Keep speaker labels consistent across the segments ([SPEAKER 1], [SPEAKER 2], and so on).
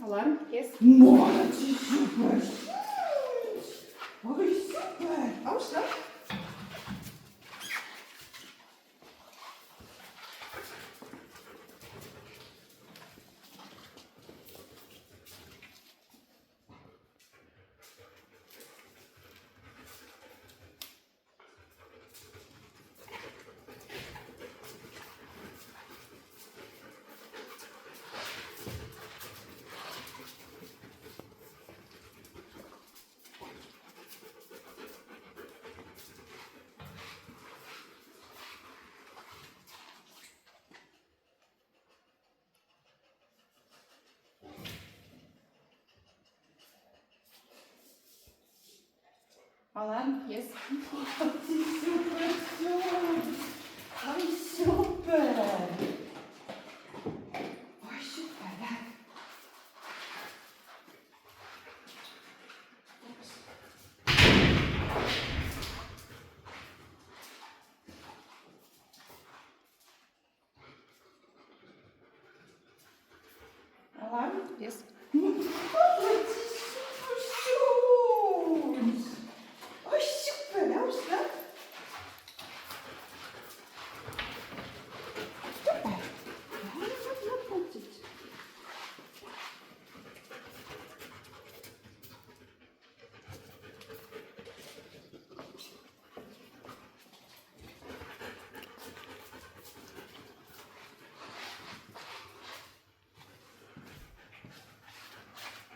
[SPEAKER 1] Alarm, pies.
[SPEAKER 2] Молодці, супер! Ой, супер!
[SPEAKER 1] Ausslag. Alarm, pies.
[SPEAKER 2] Супер, супер! Ой, супер! Ой, супер, так.
[SPEAKER 1] Alarm, pies.
[SPEAKER 2] Молодці, супер, супер! Ой, супер, Ausslag.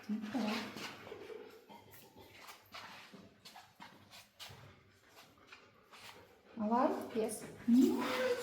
[SPEAKER 2] Супер!
[SPEAKER 1] Alarm, pies.
[SPEAKER 2] Молодці.